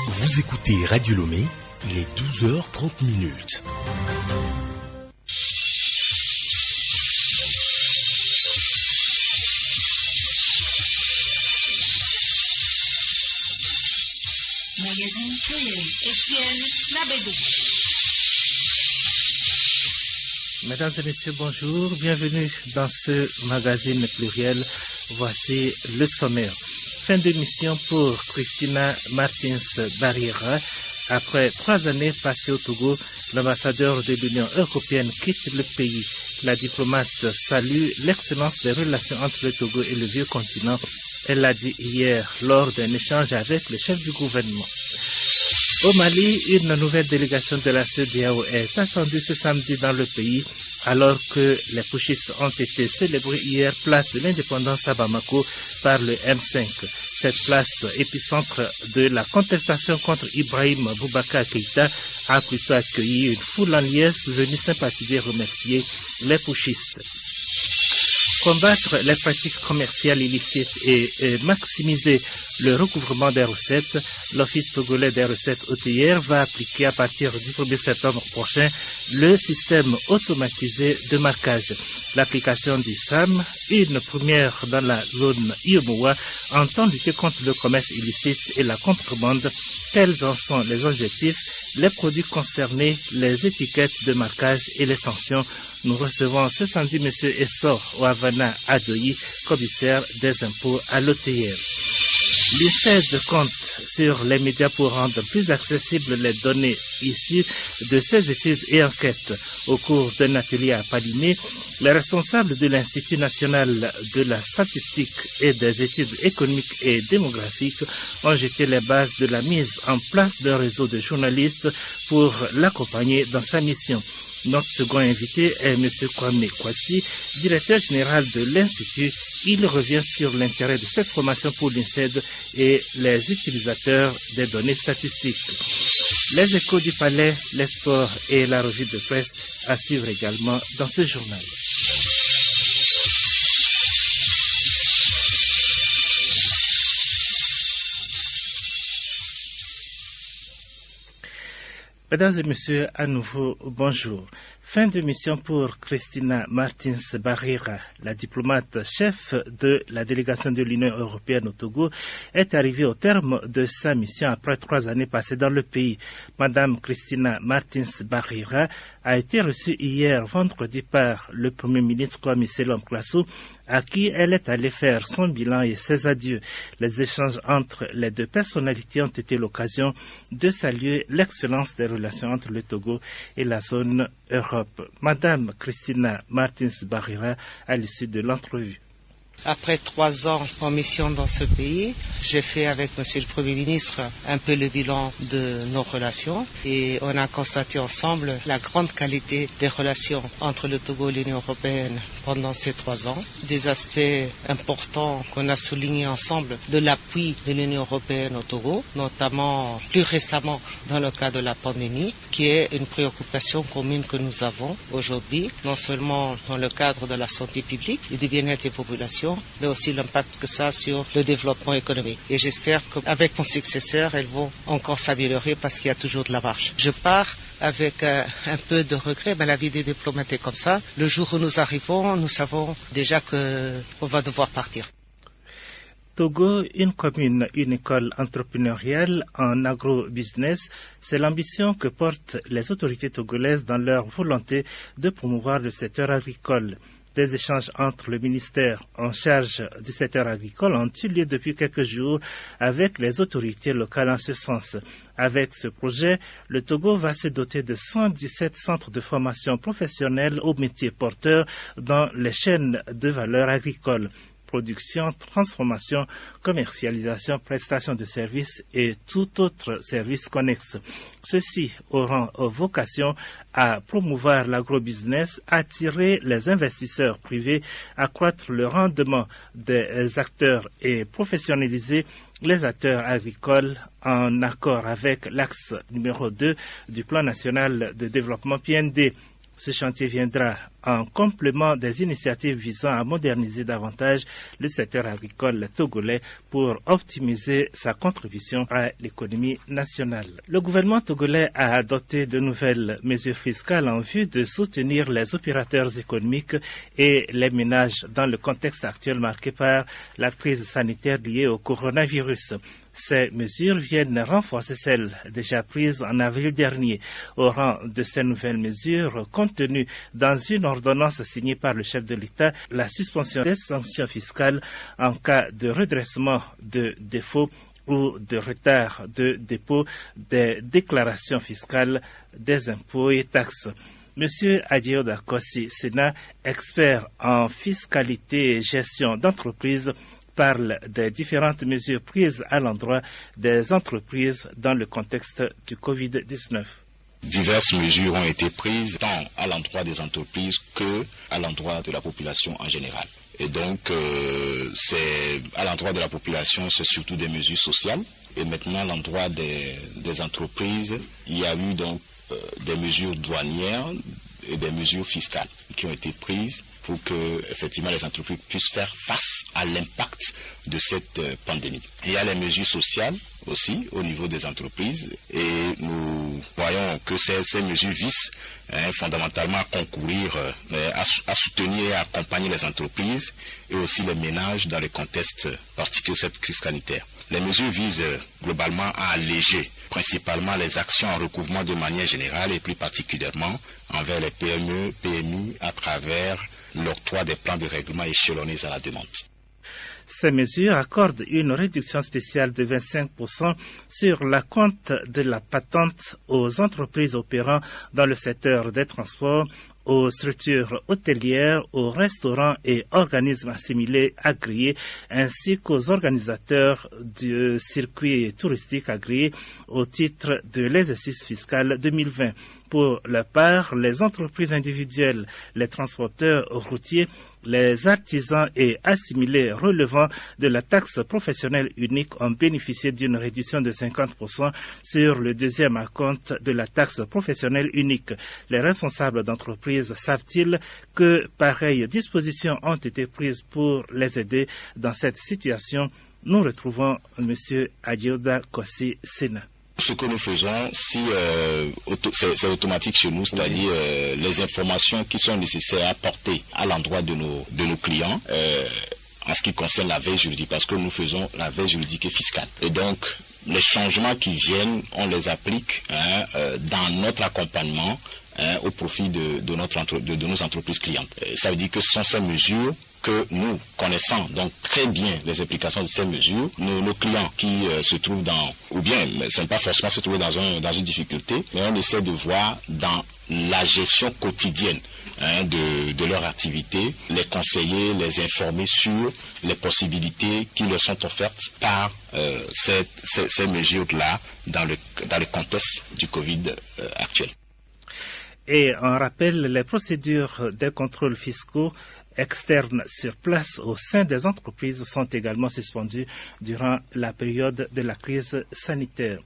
Vous écoutez Radio Lomé, il est 12h30. Magazine pluriel, Étienne Labédou. Mesdames et messieurs, bonjour. Bienvenue dans ce magazine pluriel. Voici le sommaire. Fin d'émission pour Christina Martins Barriera. Après 3 années passées au Togo, l'ambassadeur de l'Union européenne quitte le pays. La diplomate salue l'excellence des relations entre le Togo et le vieux continent. Elle l'a dit hier lors d'un échange avec le chef du gouvernement. Au Mali, une nouvelle délégation de la CEDEAO est attendue ce samedi dans le pays, alors que les putschistes ont été célébrés hier place de l'indépendance à Bamako par le M5. Cette place épicentre de la contestation contre Ibrahim Boubacar Keïta a plutôt accueilli une foule en liesse venue sympathiser et remercier les putschistes. Combattre les pratiques commerciales illicites et maximiser le recouvrement des recettes, l'Office togolais des recettes OTR va appliquer à partir du 1er septembre prochain le système automatisé de marquage. L'application du SAM, une première dans la zone Iomowa, entend lutter contre le commerce illicite et la contrebande. Quels en sont les objectifs, les produits concernés, les étiquettes de marquage et les sanctions? Nous recevons ce samedi M. Essor Ouavana Adoyi, commissaire des impôts à l'OTR. L'INSED compte sur les médias pour rendre plus accessibles les données issues de ces études et enquêtes. Au cours d'un atelier à Palimé, les responsables de l'Institut national de la statistique et des études économiques et démographiques ont jeté les bases de la mise en place d'un réseau de journalistes pour l'accompagner dans sa mission. Notre second invité est M. Kwame Kwasi, directeur général de l'Institut. Il revient sur l'intérêt de cette formation pour l'INSED et les utilisateurs des données statistiques. Les échos du palais, les sports et la revue de presse à suivre également dans ce journal. Mesdames et messieurs, à nouveau, bonjour. Fin de mission pour Christina Martins Barriera. La diplomate chef de la délégation de l'Union européenne au Togo est arrivée au terme de sa mission après 3 années passées dans le pays. Madame Christina Martins Barriera a été reçue hier vendredi par le Premier ministre Kwame Selom Klasso, à qui elle est allée faire son bilan et ses adieux. Les échanges entre les deux personnalités ont été l'occasion de saluer l'excellence des relations entre le Togo et la zone Europe. Madame Christina Martins Barriera, à l'issue de l'entrevue. Après 3 ans en mission dans ce pays, j'ai fait avec Monsieur le Premier ministre un peu le bilan de nos relations et on a constaté ensemble la grande qualité des relations entre le Togo et l'Union européenne pendant ces 3 ans. Des aspects importants qu'on a soulignés ensemble de l'appui de l'Union européenne au Togo, notamment plus récemment dans le cas de la pandémie, qui est une préoccupation commune que nous avons aujourd'hui, non seulement dans le cadre de la santé publique et du bien-être des populations, mais aussi l'impact que ça a sur le développement économique. Et j'espère qu'avec mon successeur, elles vont encore s'améliorer parce qu'il y a toujours de la marge. Je pars avec un peu de regret, mais la vie des diplomates est comme ça. Le jour où nous arrivons, nous savons déjà qu'on va devoir partir. Togo, une commune, une école entrepreneuriale en agro-business, c'est l'ambition que portent les autorités togolaises dans leur volonté de promouvoir le secteur agricole. Des échanges entre le ministère en charge du secteur agricole ont eu lieu depuis quelques jours avec les autorités locales en ce sens. Avec ce projet, le Togo va se doter de 117 centres de formation professionnelle aux métiers porteurs dans les chaînes de valeur agricole. Production, transformation, commercialisation, prestation de services et tout autre service connexe. Ceux-ci auront vocation à promouvoir l'agrobusiness, attirer les investisseurs privés, accroître le rendement des acteurs et professionnaliser les acteurs agricoles en accord avec l'axe numéro 2 du plan national de développement PND. Ce chantier viendra en complément des initiatives visant à moderniser davantage le secteur agricole togolais pour optimiser sa contribution à l'économie nationale. Le gouvernement togolais a adopté de nouvelles mesures fiscales en vue de soutenir les opérateurs économiques et les ménages dans le contexte actuel marqué par la crise sanitaire liée au coronavirus. Ces mesures viennent renforcer celles déjà prises en avril dernier. Au rang de ces nouvelles mesures, contenues dans une ordonnance signée par le chef de l'État, la suspension des sanctions fiscales en cas de redressement de défaut ou de retard de dépôt des déclarations fiscales des impôts et taxes. Monsieur Adioda Kossi Sena, expert en fiscalité et gestion d'entreprise, parle des différentes mesures prises à l'endroit des entreprises dans le contexte du Covid-19. Diverses mesures ont été prises tant à l'endroit des entreprises que à l'endroit de la population en général. Et donc, c'est à l'endroit de la population, c'est surtout des mesures sociales. Et maintenant, à l'endroit des entreprises, il y a eu donc des mesures douanières et des mesures fiscales qui ont été prises pour que, effectivement, les entreprises puissent faire face à l'impact de cette pandémie. Il y a les mesures sociales aussi au niveau des entreprises et nous voyons que ces mesures visent fondamentalement à concourir, à soutenir et à accompagner les entreprises et aussi les ménages dans le contexte particulier de cette crise sanitaire. Les mesures visent globalement à alléger principalement les actions en recouvrement de manière générale et plus particulièrement envers les PME, PMI à travers l'octroi des plans de règlement échelonnés à la demande. Ces mesures accordent une réduction spéciale de 25% sur la compte de la patente aux entreprises opérant dans le secteur des transports, aux structures hôtelières, aux restaurants et organismes assimilés agréés, ainsi qu'aux organisateurs du circuit touristique agréé au titre de l'exercice fiscal 2020. Pour leur part, les entreprises individuelles, les transporteurs routiers, les artisans et assimilés relevant de la taxe professionnelle unique ont bénéficié d'une réduction de 50% sur le deuxième acompte de la taxe professionnelle unique. Les responsables d'entreprises savent-ils que pareilles dispositions ont été prises pour les aider dans cette situation? Nous retrouvons M. Adioda Kossi Sena. Ce que nous faisons, c'est automatique chez nous, c'est-à-dire les informations qui sont nécessaires à apporter à l'endroit de nos clients en ce qui concerne la veille juridique, parce que nous faisons la veille juridique et fiscale. Et donc, les changements qui viennent, on les applique dans notre accompagnement au profit de nos entreprises clientes. Ça veut dire que ce sont ces mesures que nous connaissons donc très bien les implications de ces mesures, nos clients qui se trouvent ou bien ce n'est pas forcément se trouver dans une difficulté, mais on essaie de voir dans la gestion quotidienne de leur activité, les conseiller, les informer sur les possibilités qui leur sont offertes par ces mesures-là dans le contexte du Covid actuel. Et on rappelle les procédures des contrôles fiscaux externes sur place au sein des entreprises sont également suspendues durant la période de la crise sanitaire.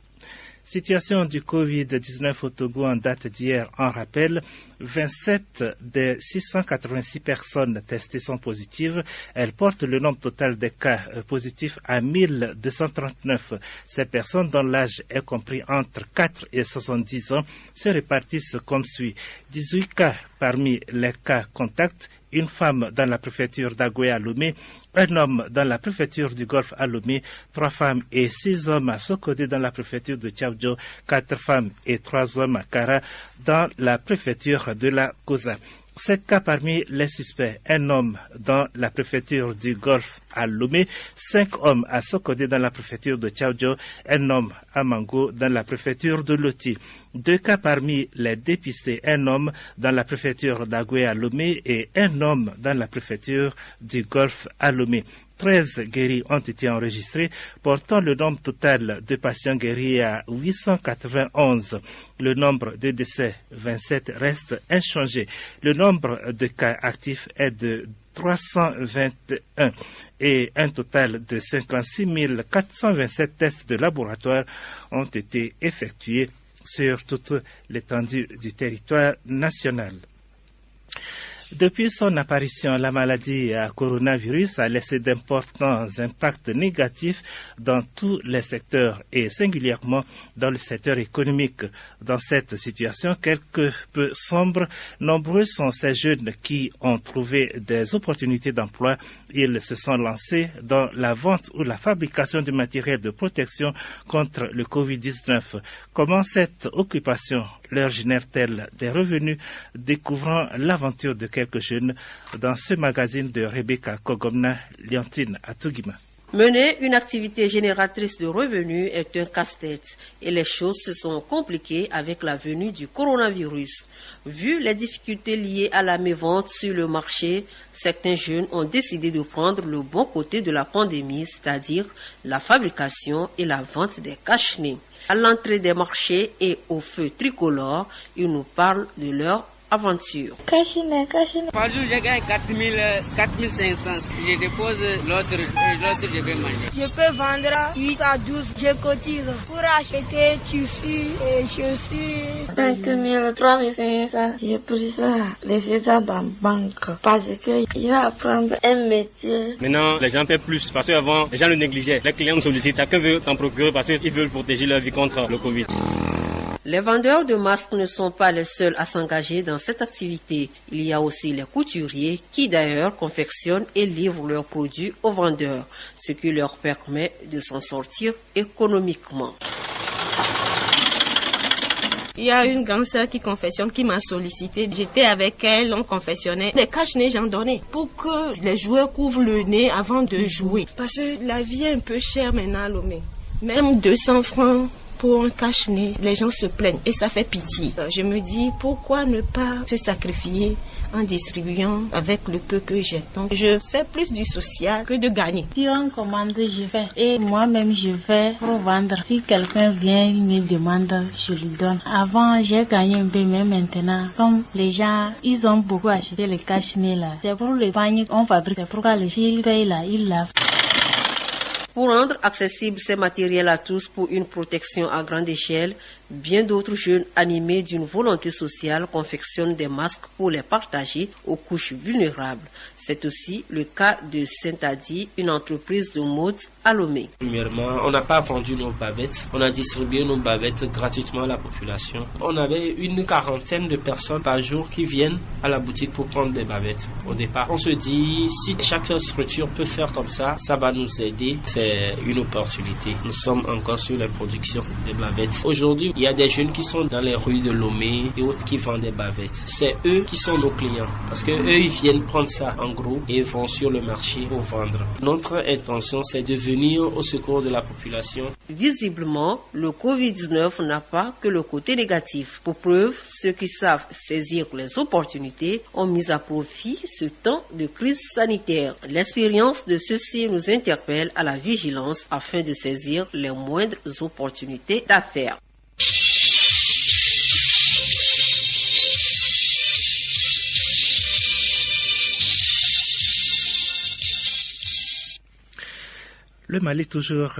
Situation du Covid-19 au Togo en date d'hier en rappel, 27 des 686 personnes testées sont positives. Elles portent le nombre total des cas positifs à 1239. Ces personnes dont l'âge est compris entre 4 et 70 ans se répartissent comme suit. 18 cas parmi les cas contacts, une femme dans la préfecture d'Agoué à Lomé, un homme dans la préfecture du Golfe à Lomé, 3 femmes et 6 hommes à Sokodé dans la préfecture de Tchaoudjo, 4 femmes et 3 hommes à Kara dans la préfecture de la Koza. 7 cas parmi les suspects, un homme dans la préfecture du Golfe à Lomé, 5 hommes à Sokodé dans la préfecture de Tchaoudjo, un homme à Mango dans la préfecture de Loti. 2 cas parmi les dépistés, un homme dans la préfecture d'Agoué à Lomé et un homme dans la préfecture du Golfe à Lomé. 13 guéris ont été enregistrés, portant le nombre total de patients guéris à 891. Le nombre de décès, 27, reste inchangé. Le nombre de cas actifs est de 321 et un total de 56 427 tests de laboratoire ont été effectués sur toute l'étendue du territoire national. Depuis son apparition, la maladie à coronavirus a laissé d'importants impacts négatifs dans tous les secteurs et singulièrement dans le secteur économique. Dans cette situation quelque peu sombre, nombreux sont ces jeunes qui ont trouvé des opportunités d'emploi. Ils se sont lancés dans la vente ou la fabrication du matériel de protection contre le Covid-19. Comment cette occupation leur génère-t-elle des revenus? Découvrant l'aventure de quelques jeunes dans ce magazine de Rebecca Kogomna, Leontine Atugima. Mener une activité génératrice de revenus est un casse-tête et les choses se sont compliquées avec la venue du coronavirus. Vu les difficultés liées à la mévente sur le marché, certains jeunes ont décidé de prendre le bon côté de la pandémie, c'est-à-dire la fabrication et la vente des cache-nez. À l'entrée des marchés et au feu tricolore, ils nous parlent de leur aventure. Cache-nez. Par jour, je gagne 4500. Je dépose l'autre, je vais manger. Je peux vendre 8 à 12. Je cotise pour acheter tissus et chaussures. 5 000, 3 500. J'ai pris ça, laissé ça dans la banque parce que je vais apprendre un métier. Maintenant, les gens paient plus parce qu'avant, les gens le négligeaient. Les clients nous sollicitent. Chacun veut s'en procurer parce qu'ils veulent protéger leur vie contre le Covid. Les vendeurs de masques ne sont pas les seuls à s'engager dans cette activité. Il y a aussi les couturiers qui d'ailleurs confectionnent et livrent leurs produits aux vendeurs, ce qui leur permet de s'en sortir économiquement. Il y a une grande sœur qui confectionne, qui m'a sollicité. J'étais avec elle, on confectionnait des cache-nez, j'en donnais pour que les joueurs couvrent le nez avant de jouer. Parce que la vie est un peu chère maintenant à Lomé. Même 200 francs. Pour un cache-nez, les gens se plaignent et ça fait pitié. Je me dis, pourquoi ne pas se sacrifier en distribuant avec le peu que j'ai. Donc, je fais plus du social que de gagner. Si on commande, je fais. Et moi-même, je fais pour vendre. Si quelqu'un vient, il me demande, je lui donne. Avant, j'ai gagné un peu, mais maintenant, comme les gens, ils ont beaucoup acheté les cache-nez là. C'est pour le panier qu'on fabrique. C'est pourquoi les gens, ils payent là, ils lavent. Pour rendre accessibles ces matériels à tous pour une protection à grande échelle, bien d'autres jeunes animés d'une volonté sociale confectionnent des masques pour les partager aux couches vulnérables. C'est aussi le cas de Saint-Adi, une entreprise de mode à Lomé. Premièrement, on n'a pas vendu nos bavettes. On a distribué nos bavettes gratuitement à la population. On avait une quarantaine de personnes par jour qui viennent à la boutique pour prendre des bavettes. Au départ, on se dit, si chaque structure peut faire comme ça, ça va nous aider. C'est une opportunité. Nous sommes encore sur la production des bavettes. Aujourd'hui, il y a des jeunes qui sont dans les rues de Lomé et autres qui vendent des bavettes. C'est eux qui sont nos clients parce que eux ils viennent prendre ça en gros et vont sur le marché pour vendre. Notre intention c'est de venir au secours de la population. Visiblement, le Covid-19 n'a pas que le côté négatif. Pour preuve, ceux qui savent saisir les opportunités ont mis à profit ce temps de crise sanitaire. L'expérience de ceux-ci nous interpelle à la vigilance afin de saisir les moindres opportunités d'affaires. Le Mali toujours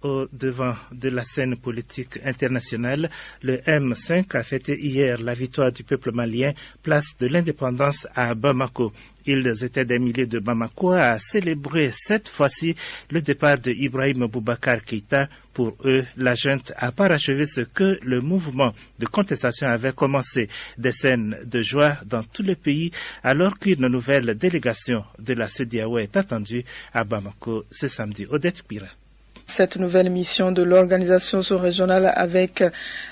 au devant de la scène politique internationale. Le M5 a fêté hier la victoire du peuple malien, place de l'indépendance à Bamako. Ils étaient des milliers de Bamakois à célébrer cette fois-ci le départ de Ibrahim Boubacar Keïta. Pour eux, la junte a parachevé ce que le mouvement de contestation avait commencé. Des scènes de joie dans tout le pays alors qu'une nouvelle délégation de la CEDEAO est attendue à Bamako ce samedi. Odette Pira. Cette nouvelle mission de l'organisation sous-régionale avec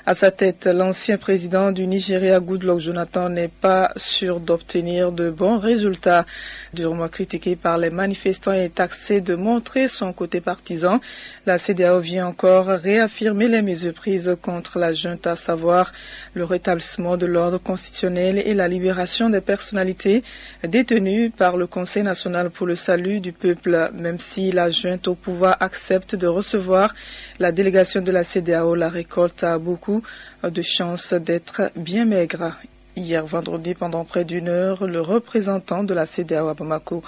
à sa tête l'ancien président du Nigeria, Goodluck Jonathan, n'est pas sûr d'obtenir de bons résultats. Durement critiqué par les manifestants et taxé de montrer son côté partisan, la CEDEAO vient encore réaffirmer les mesures prises contre la junte, à savoir le rétablissement de l'ordre constitutionnel et la libération des personnalités détenues par le Conseil national pour le salut du peuple. Même si la junte au pouvoir accepte de recevoir la délégation de la CEDEAO, la récolte a beaucoup de chances d'être bien maigre. Hier vendredi, pendant près d'une heure, le représentant de la CEDEAO à Bamako,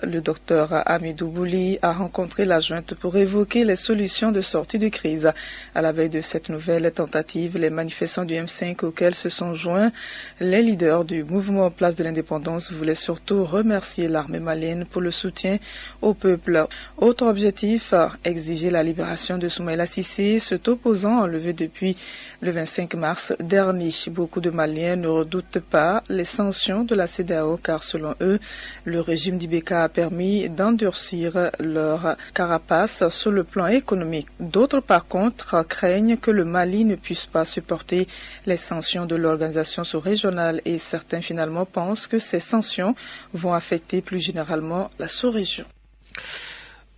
Le docteur Amidou Bouli a rencontré la junte pour évoquer les solutions de sortie de crise. À la veille de cette nouvelle tentative, les manifestants du M5 auxquels se sont joints les leaders du mouvement Place de l'Indépendance voulaient surtout remercier l'armée malienne pour le soutien au peuple. Autre objectif, exiger la libération de Soumaïla Cissé, cet opposant enlevé depuis le 25 mars dernier. Beaucoup de Maliens ne redoutent pas les sanctions de la CEDEAO car selon eux, le régime d'Ibeka a permis d'endurcir leur carapace sur le plan économique. D'autres par contre craignent que le Mali ne puisse pas supporter les sanctions de l'organisation sous-régionale et certains finalement pensent que ces sanctions vont affecter plus généralement la sous-région.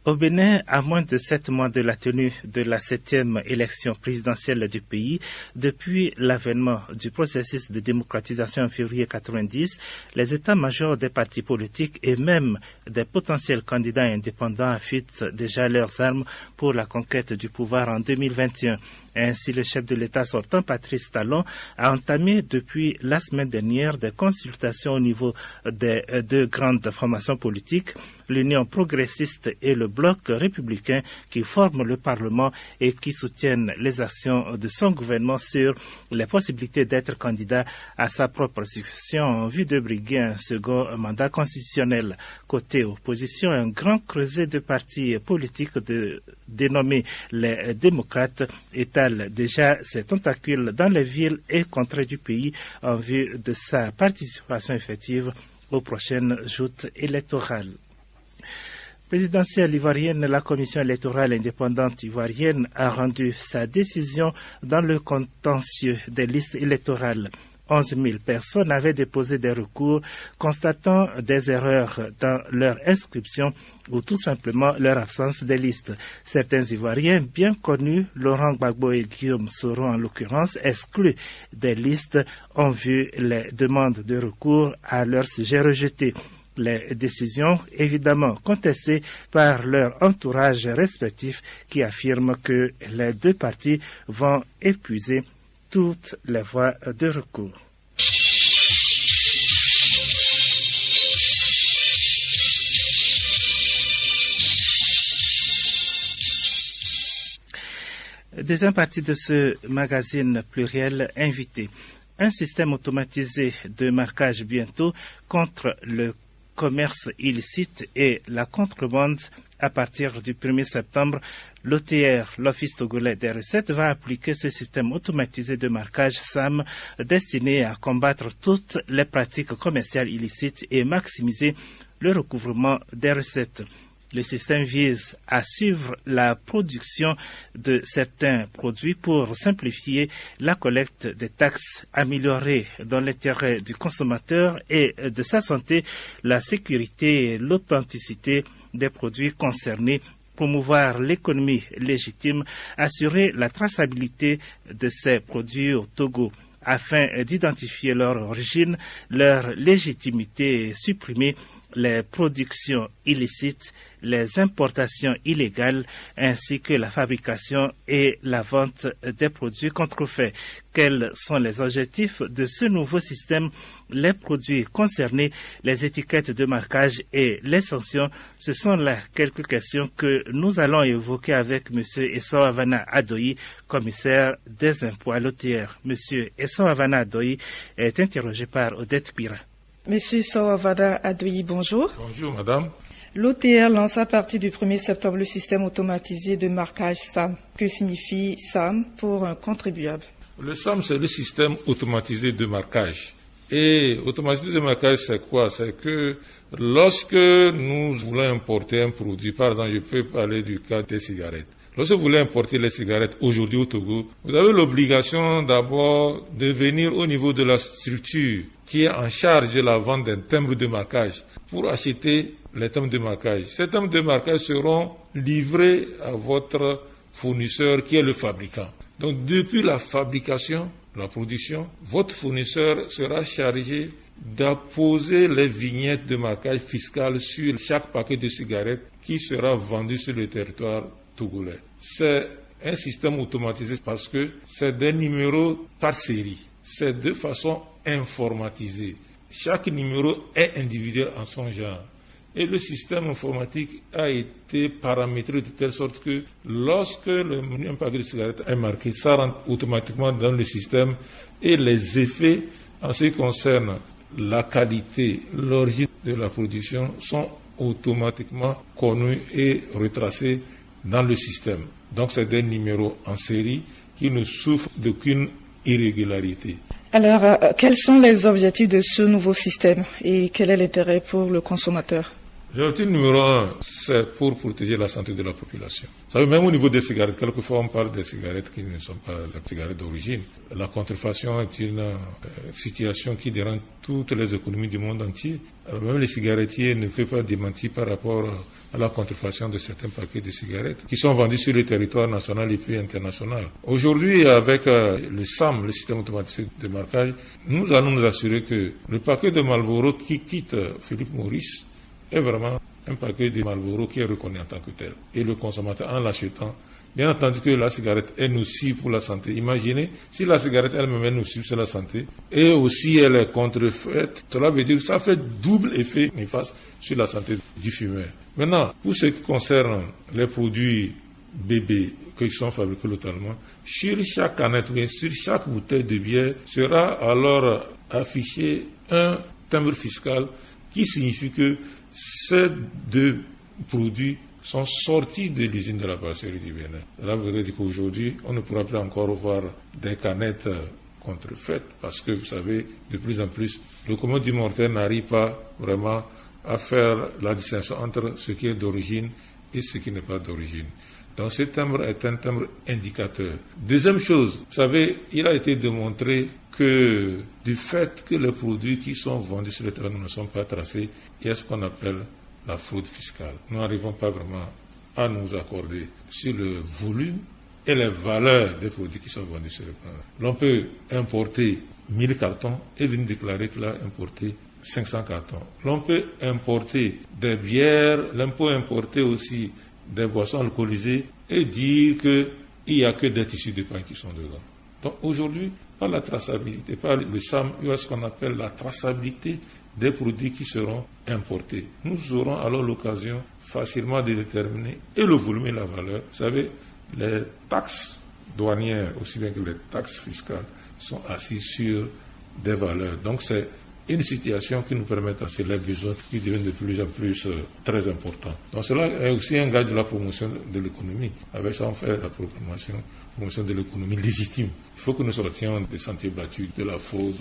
Au Bénin, à moins de 7 mois de la tenue de la 7e élection présidentielle du pays, depuis l'avènement du processus de démocratisation en février 90, les états-majors des partis politiques et même des potentiels candidats indépendants affûtent déjà leurs armes pour la conquête du pouvoir en 2021. Ainsi, le chef de l'État sortant, Patrice Talon, a entamé depuis la semaine dernière des consultations au niveau des deux grandes formations politiques, l'Union progressiste et le Bloc républicain qui forment le Parlement et qui soutiennent les actions de son gouvernement sur les possibilités d'être candidat à sa propre succession en vue de briguer un second mandat constitutionnel. Côté opposition, un grand creuset de partis politiques dénommés les démocrates étalent déjà ses tentacules dans les villes et contrées du pays en vue de sa participation effective aux prochaines joutes électorales. Présidentielle ivoirienne, la commission électorale indépendante ivoirienne a rendu sa décision dans le contentieux des listes électorales. 11 000 personnes avaient déposé des recours constatant des erreurs dans leur inscription ou tout simplement leur absence des listes. Certains Ivoiriens bien connus, Laurent Gbagbo et Guillaume Soro en l'occurrence, exclus des listes, ont vu les demandes de recours à leur sujet rejetées. Les décisions, évidemment contestées par leur entourage respectif qui affirment que les deux parties vont épuiser toutes les voies de recours. Deuxième partie de ce magazine pluriel invité. Un système automatisé de marquage bientôt contre le commerce illicite et la contrebande. À partir du 1er septembre, l'OTR, l'Office togolais des recettes, va appliquer ce système automatisé de marquage SAM destiné à combattre toutes les pratiques commerciales illicites et maximiser le recouvrement des recettes. Le système vise à suivre la production de certains produits pour simplifier la collecte des taxes, améliorer dans l'intérêt du consommateur et de sa santé la sécurité et l'authenticité des produits concernés, promouvoir l'économie légitime, assurer la traçabilité de ces produits au Togo afin d'identifier leur origine, leur légitimité et supprimer les productions illicites, les importations illégales, ainsi que la fabrication et la vente des produits contrefaits. Quels sont les objectifs de ce nouveau système? Les produits concernés, les étiquettes de marquage et les sanctions, ce sont là quelques questions que nous allons évoquer avec M. Essor Havana Adoyi, commissaire des impôts à l'OTR. M. Essor Havana Adoyi est interrogé par Odette Pira. Monsieur Sawavada Adoyi, bonjour. Bonjour, madame. L'OTR lance à partir du 1er septembre le système automatisé de marquage SAM. Que signifie SAM pour un contribuable? Le SAM, c'est le système automatisé de marquage. Et automatisé de marquage, c'est quoi? C'est que lorsque nous voulons importer un produit, par exemple, je peux parler du cas des cigarettes. Lorsque vous voulez importer les cigarettes aujourd'hui au Togo, vous avez l'obligation d'abord de venir au niveau de la structure qui est en charge de la vente d'un timbre de marquage pour acheter les timbres de marquage. Ces timbres de marquage seront livrés à votre fournisseur qui est le fabricant. Donc depuis la fabrication, la production, votre fournisseur sera chargé d'apposer les vignettes de marquage fiscal sur chaque paquet de cigarettes qui sera vendu sur le territoire togolais. C'est un système automatisé parce que c'est des numéros par série. C'est de façon informatisée. Chaque numéro est individuel en son genre. Et le système informatique a été paramétré de telle sorte que lorsque un paquet de cigarettes est marqué, ça rentre automatiquement dans le système et les effets en ce qui concerne la qualité, l'origine de la production sont automatiquement connus et retracés dans le système. Donc c'est des numéros en série qui ne souffrent d'aucune irrégularité. Alors, quels sont les objectifs de ce nouveau système et quel est l'intérêt pour le consommateur? L'objectif numéro 1, c'est pour protéger la santé de la population. Vous savez, même au niveau des cigarettes, quelquefois on parle des cigarettes qui ne sont pas des cigarettes d'origine. La contrefaçon est une situation qui dérange toutes les économies du monde entier. Alors même les cigarettiers ne peuvent pas démentir par rapport à la contrefaçon de certains paquets de cigarettes qui sont vendus sur le territoire national et puis international. Aujourd'hui, avec le SAM, le système automatisé de marquage, nous allons nous assurer que le paquet de Marlboro qui quitte Philippe Maurice est vraiment un paquet de Marlboro qui est reconnu en tant que tel. Et le consommateur, en l'achetant, bien entendu que la cigarette est nocive pour la santé. Imaginez, si la cigarette elle-même est nocive sur la santé, et aussi elle est contrefaite, cela veut dire que ça fait double effet néfaste sur la santé du fumeur. Maintenant, pour ce qui concerne les produits bébés qui sont fabriqués localement, sur chaque canette ou sur chaque bouteille de bière sera alors affiché un timbre fiscal qui signifie que ces deux produits sont sortis de l'usine de la brasserie du Bénin. Cela veut dire qu'aujourd'hui, on ne pourra plus encore voir des canettes contrefaites parce que, vous savez, de plus en plus, le commun du mortel n'arrive pas vraiment à faire la distinction entre ce qui est d'origine et ce qui n'est pas d'origine. Donc ce timbre est un timbre indicateur. Deuxième chose, vous savez, il a été démontré que du fait que les produits qui sont vendus sur le terrain ne sont pas tracés, il y a ce qu'on appelle la fraude fiscale. Nous n'arrivons pas vraiment à nous accorder sur le volume et les valeurs des produits qui sont vendus sur le terrain. L'on peut importer 1000 cartons et venir déclarer qu'il a importé 500 cartons. L'on peut importer des bières, l'on peut importer aussi des boissons alcoolisées et dire qu'il n'y a que des tissus de pain qui sont dedans. Donc aujourd'hui, par la traçabilité, par le SAM, il y a ce qu'on appelle la traçabilité des produits qui seront importés. Nous aurons alors l'occasion facilement de déterminer et le volume et la valeur. Vous savez, les taxes douanières, aussi bien que les taxes fiscales, sont assises sur des valeurs. Donc c'est une situation qui nous permet d'assez les besoins qui deviennent de plus en plus très importants. Donc cela est aussi un gage de la promotion de l'économie. Avec ça, on fait la promotion de l'économie légitime. Il faut que nous sortions des sentiers battus de la fraude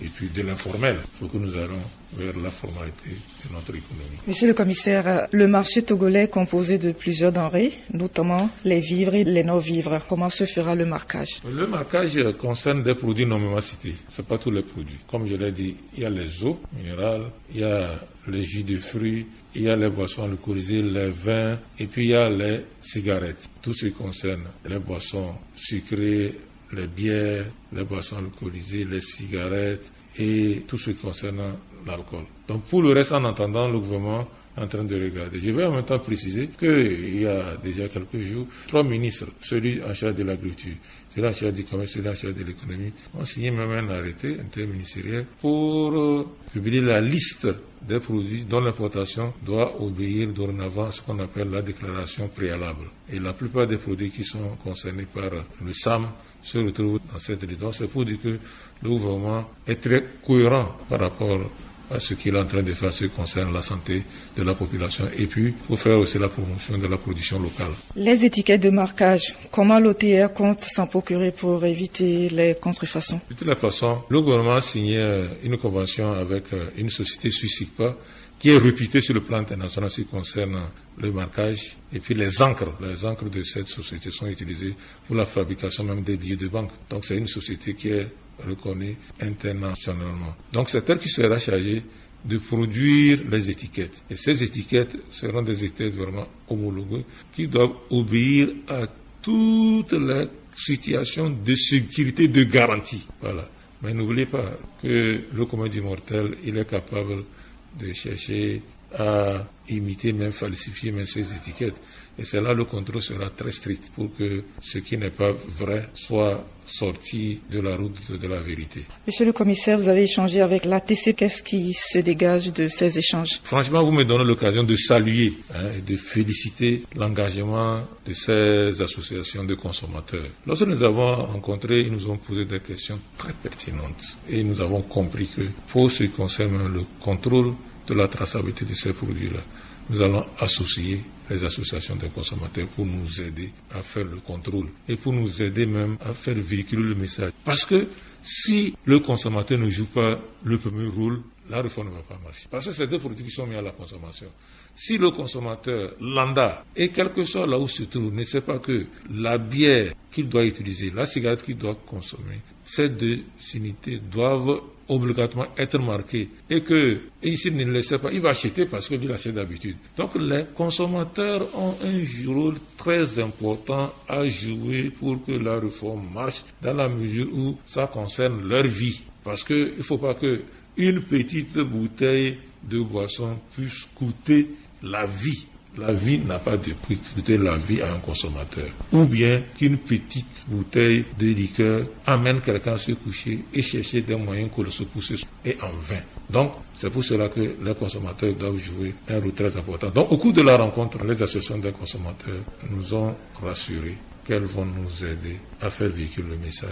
et puis de l'informel. Il faut que nous allons vers la formalité de notre économie. Monsieur le commissaire, le marché togolais est composé de plusieurs denrées, notamment les vivres et les non-vivres. Comment se fera le marquage? Le marquage concerne des produits nommément cités. Ce n'est pas tous les produits. Comme je l'ai dit, il y a les eaux minérales, il y a les jus de fruits, il y a les boissons alcoolisées, les vins, et puis il y a les cigarettes. Tout ce qui concerne les boissons sucrées, les bières, les boissons alcoolisées, les cigarettes et tout ce qui concerne l'alcool. Donc pour le reste, en attendant, le gouvernement est en train de regarder. Je vais en même temps préciser qu'il y a déjà quelques jours, 3 ministres, celui en charge de l'agriculture, celui en charge du commerce, celui en charge de l'économie, ont signé même un arrêté interministériel pour publier la liste des produits dont l'importation doit obéir dorénavant à ce qu'on appelle la déclaration préalable. Et la plupart des produits qui sont concernés par le SAM se retrouvent dans cette liste. Donc c'est pour dire que le gouvernement est très cohérent par rapport à ce qu'il est en train de faire, ce qui concerne la santé de la population et puis pour faire aussi la promotion de la production locale. Les étiquettes de marquage, comment l'OTR compte s'en procurer pour éviter les contrefaçons? De toute façon, le gouvernement a signé une convention avec une société suisse qui est réputée sur le plan international en ce qui concerne le marquage. Et puis les encres de cette société sont utilisées pour la fabrication même des billets de banque. Donc c'est une société qui est reconnue internationalement. Donc c'est elle qui sera chargée de produire les étiquettes. Et ces étiquettes seront des étiquettes vraiment homologuées qui doivent obéir à toutes les situations de sécurité, de garantie. Voilà. Mais n'oubliez pas que le commun du mortel, il est capable de chercher à imiter, même falsifier même ces étiquettes. Et c'est là le contrôle sera très strict pour que ce qui n'est pas vrai soit sorti de la route de la vérité. Monsieur le commissaire, vous avez échangé avec l'ATC. Qu'est-ce qui se dégage de ces échanges? Franchement, vous me donnez l'occasion de saluer et de féliciter l'engagement de ces associations de consommateurs. Lorsque nous avons rencontré, ils nous ont posé des questions très pertinentes. Et nous avons compris que pour ce qui concerne le contrôle de la traçabilité de ces produits-là, nous allons associer les associations de consommateurs pour nous aider à faire le contrôle et pour nous aider même à faire véhiculer le message. Parce que si le consommateur ne joue pas le premier rôle, la réforme ne va pas marcher. Parce que c'est deux produits qui sont mis à la consommation. Si le consommateur lambda, et quel que soit là où se trouve, ne sait pas que la bière qu'il doit utiliser, la cigarette qu'il doit consommer, ces deux unités doivent obligatoirement être marquées et que s'il ne le sait pas, il va acheter parce qu'il achète d'habitude. Donc les consommateurs ont un rôle très important à jouer pour que la réforme marche dans la mesure où ça concerne leur vie. Parce qu'il ne faut pas qu'une petite bouteille de boisson puisse coûter la vie. La vie n'a pas de prix, coûter la vie à un consommateur. Ou bien qu'une petite bouteille de liqueur amène quelqu'un à se coucher et chercher des moyens pour le secousser et en vain. Donc, c'est pour cela que les consommateurs doivent jouer un rôle très important. Donc, au cours de la rencontre, les associations des consommateurs nous ont rassurés qu'elles vont nous aider à faire véhiculer le message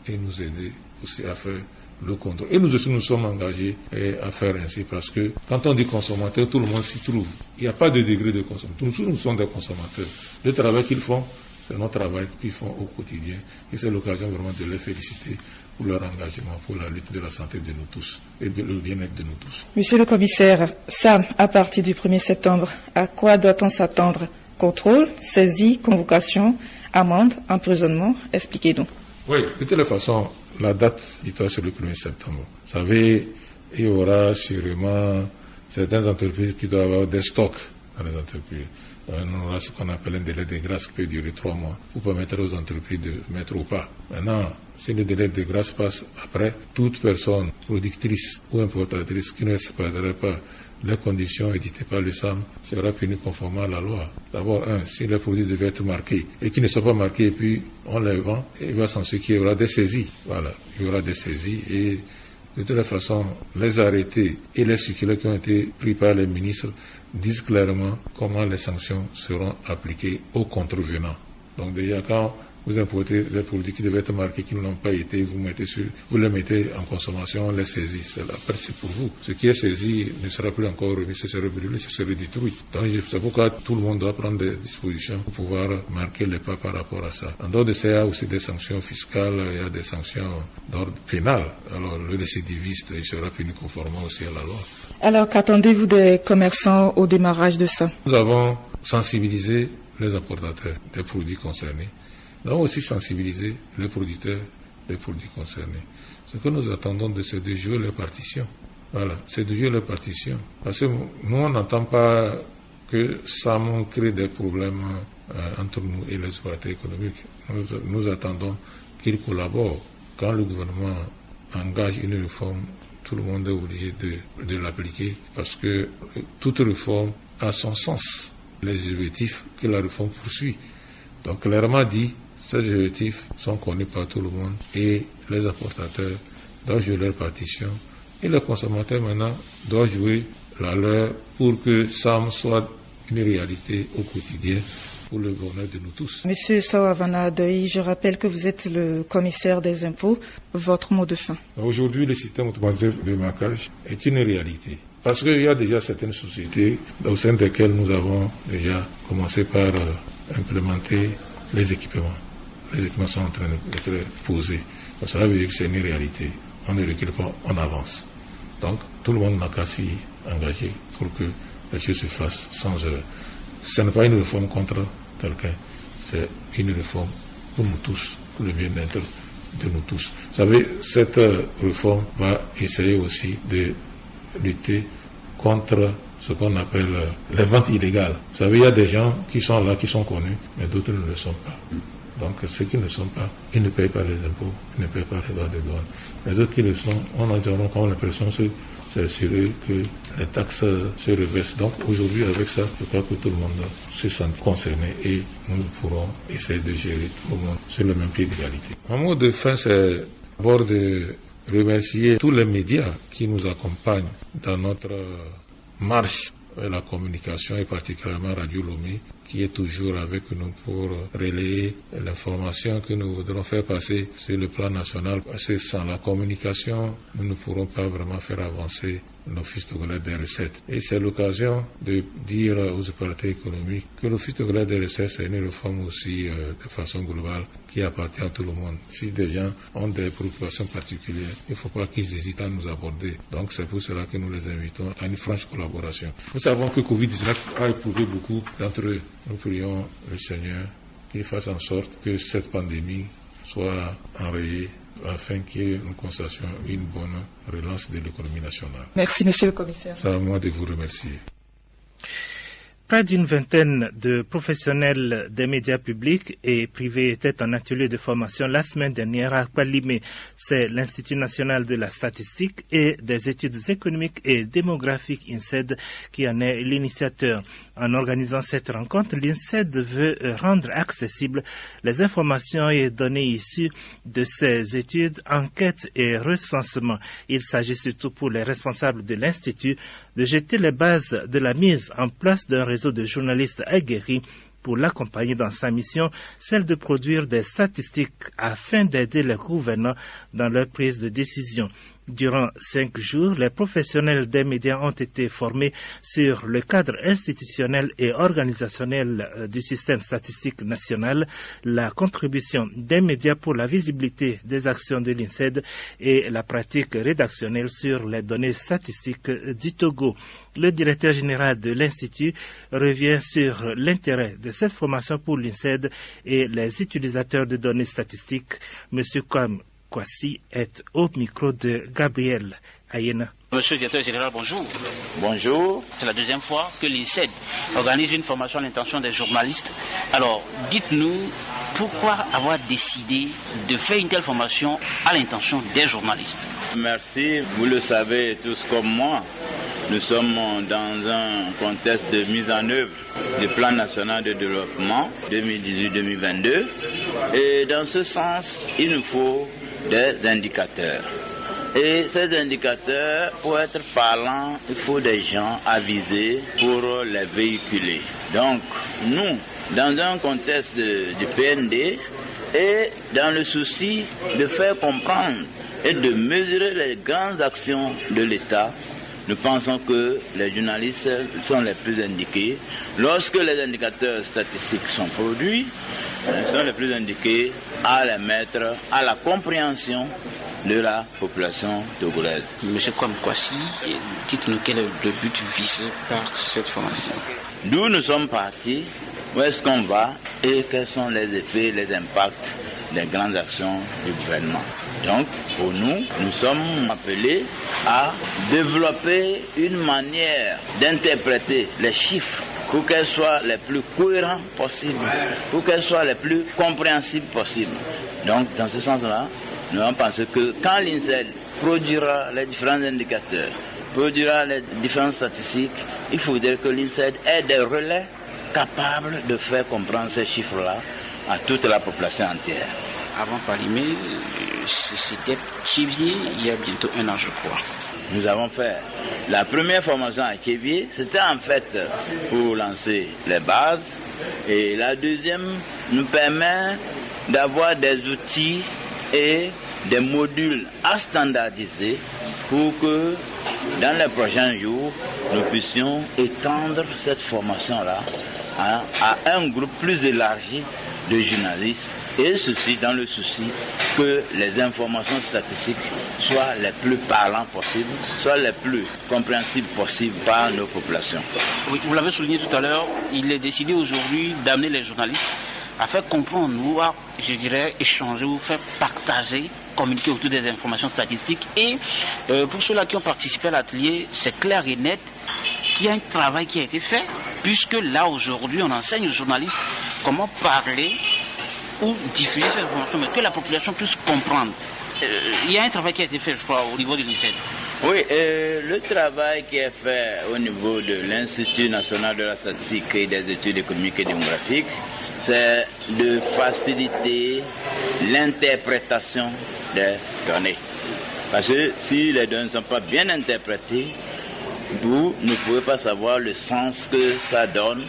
et nous aider aussi à faire le contrôle. Et nous aussi nous sommes engagés à faire ainsi parce que quand on dit consommateur, tout le monde s'y trouve. Il n'y a pas de degré de consommation. Nous sommes des consommateurs. Le travail qu'ils font, c'est notre travail qu'ils font au quotidien. Et c'est l'occasion vraiment de les féliciter pour leur engagement, pour la lutte de la santé de nous tous et le bien-être de nous tous. Monsieur le commissaire, Sam, à partir du 1er septembre, à quoi doit-on s'attendre? Contrôle, saisie, convocation, amende, emprisonnement? Expliquez-nous. Oui, de toute façon, la date butoir c'est le 1er septembre. Vous savez, il y aura sûrement certaines entreprises qui doivent avoir des stocks dans les entreprises. On aura ce qu'on appelle un délai de grâce qui peut durer 3 mois pour permettre aux entreprises de mettre au pas. Maintenant, si le délai de grâce passe après, toute personne productrice ou importatrice qui ne respecterait pas les conditions éditées par le SAM sera punie conformément à la loi. D'abord, si les produits devaient être marqués et qui ne sont pas marqués et puis on les vend, il va s'en suivre qu'il y aura des saisies. Voilà, il y aura des saisies et de toute façon, les arrêtés et les circulaires qui ont été pris par les ministres disent clairement comment les sanctions seront appliquées aux contrevenants. Donc déjà, quand vous importez des produits qui devaient être marqués, qui n'ont pas été, vous les mettez en consommation, on les saisit. Après, c'est pour vous. Ce qui est saisi ne sera plus encore remis, ce sera brûlé, ce sera détruit. Donc, c'est pourquoi tout le monde doit prendre des dispositions pour pouvoir marquer les pas par rapport à ça. En dehors de ça, il y a aussi des sanctions fiscales, il y a des sanctions d'ordre pénal. Alors, le récidiviste, il sera puni conformément aussi à la loi. Alors, qu'attendez-vous des commerçants au démarrage de ça? Nous avons sensibilisé les importateurs des produits concernés. Nous avons aussi sensibilisé les producteurs des produits concernés. Ce que nous attendons c'est de jouer les partitions. Voilà, c'est de jouer les partitions. Parce que nous, on n'entend pas que ça crée des problèmes entre nous et les opérateurs économiques. Nous attendons qu'ils collaborent. Quand le gouvernement engage une réforme, tout le monde est obligé de l'appliquer parce que toute réforme a son sens, les objectifs que la réforme poursuit. Donc, clairement dit, ces objectifs sont connus par tout le monde et les importateurs doivent jouer leur partition et les consommateurs maintenant doivent jouer la leur pour que SAM soit une réalité au quotidien pour le bonheur de nous tous. Monsieur Saravana Adoyi, je rappelle que vous êtes le commissaire des impôts. Votre mot de fin. Aujourd'hui, le système automatisé de marquage est une réalité. Parce qu'il y a déjà certaines sociétés au sein desquelles nous avons déjà commencé par implémenter les équipements. Les équipements sont en train d'être posés. Donc ça veut dire que c'est une réalité. On ne recule pas, on avance. Donc tout le monde n'a qu'à s'y engager pour que les choses se fassent sans heurts. Ce n'est pas une réforme contre quelqu'un, c'est une réforme pour nous tous, pour le bien-être de nous tous. Vous savez, cette réforme va essayer aussi de lutter contre ce qu'on appelle les ventes illégales. Vous savez, il y a des gens qui sont là, qui sont connus, mais d'autres ne le sont pas. Donc ceux qui ne le sont pas, ils ne payent pas les impôts, ils ne payent pas les droits de douane. Les autres qui le sont, on a comme l'impression que s'assurer que les taxes se reversent. Donc aujourd'hui, avec ça, je crois que tout le monde se sent concerné et nous pourrons essayer de gérer tout le monde sur le même pied d'égalité. Mon mot de fin, c'est d'abord de remercier tous les médias qui nous accompagnent dans notre marche vers la communication et particulièrement Radio Lomé qui est toujours avec nous pour relayer l'information que nous voudrons faire passer sur le plan national. Parce que sans la communication, nous ne pourrons pas vraiment faire avancer l'Office togolais des recettes. Et c'est l'occasion de dire aux opérateurs économiques que l'Office togolais des recettes, c'est une réforme aussi de façon globale qui appartient à tout le monde. Si des gens ont des préoccupations particulières, il ne faut pas qu'ils hésitent à nous aborder. Donc c'est pour cela que nous les invitons à une franche collaboration. Nous savons que Covid-19 a éprouvé beaucoup d'entre eux. Nous prions le Seigneur qu'il fasse en sorte que cette pandémie soit enrayée afin que nous constations une bonne relance de l'économie nationale. Merci, monsieur le commissaire. C'est à moi de vous remercier. Près d'une vingtaine de professionnels des médias publics et privés étaient en atelier de formation la semaine dernière à Kwalimé. C'est l'Institut national de la statistique et des études économiques et démographiques INSED qui en est l'initiateur. En organisant cette rencontre, l'INSED veut rendre accessibles les informations et données issues de ces études, enquêtes et recensements. Il s'agit surtout pour les responsables de l'Institut de jeter les bases de la mise en place d'un réseau de journalistes aguerris pour l'accompagner dans sa mission, celle de produire des statistiques afin d'aider les gouvernants dans leur prise de décision. Durant 5 jours, les professionnels des médias ont été formés sur le cadre institutionnel et organisationnel du système statistique national, la contribution des médias pour la visibilité des actions de l'INSED et la pratique rédactionnelle sur les données statistiques du Togo. Le directeur général de l'Institut revient sur l'intérêt de cette formation pour l'INSED et les utilisateurs de données statistiques. Monsieur Kwasi est au micro de Gabriel Ayena. Monsieur le directeur général, bonjour. Bonjour. C'est la deuxième fois que l'INSED organise une formation à l'intention des journalistes. Alors, dites-nous pourquoi avoir décidé de faire une telle formation à l'intention des journalistes. Merci. Vous le savez tous comme moi. Nous sommes dans un contexte de mise en œuvre du plan national de développement 2018-2022. Et dans ce sens, il nous faut des indicateurs. Et ces indicateurs, pour être parlants, il faut des gens avisés pour les véhiculer. Donc, nous, dans un contexte du PND et dans le souci de faire comprendre et de mesurer les grandes actions de l'État, nous pensons que les journalistes sont les plus indiqués. Lorsque les indicateurs statistiques sont produits, ils sont les plus indiqués à les mettre à la compréhension de la population togolaise. Monsieur Kwasi, dites-nous quel est le but visé par cette formation. D'où nous sommes partis, où est-ce qu'on va et quels sont les effets, les impacts des grandes actions du gouvernement. Donc, pour nous, nous sommes appelés à développer une manière d'interpréter les chiffres pour qu'elles soient les plus cohérentes possibles, pour qu'elles soient les plus compréhensibles possibles. Donc, dans ce sens-là, nous avons pensé que quand l'INSED produira les différents indicateurs, produira les différentes statistiques, il faudrait que l'INSED ait des relais capables de faire comprendre ces chiffres-là à toute la population entière. Avant Kwalimé, c'était Kévié, il y a bientôt 1 an, je crois. Nous avons fait la première formation à Kévié, c'était en fait pour lancer les bases. Et la deuxième nous permet d'avoir des outils et des modules à standardiser pour que dans les prochains jours, nous puissions étendre cette formation-là à un groupe plus élargi de journalistes, et ceci dans le souci que les informations statistiques soient les plus parlantes possibles, soient les plus compréhensibles possibles par nos populations. Oui, vous l'avez souligné tout à l'heure, il est décidé aujourd'hui d'amener les journalistes à faire comprendre, ou à, je dirais, échanger, ou faire partager, communiquer autour des informations statistiques. Et pour ceux-là qui ont participé à l'atelier, c'est clair et net qu'il y a un travail qui a été fait, puisque là aujourd'hui on enseigne aux journalistes comment parler ou diffuser cette information, mais que la population puisse comprendre. Il y a un travail qui a été fait, je crois, au niveau de l'INSED. Oui, le travail qui est fait au niveau de l'Institut national de la statistique et des études économiques et démographiques, c'est de faciliter l'interprétation des données. Parce que si les données ne sont pas bien interprétées, vous ne pouvez pas savoir le sens que ça donne,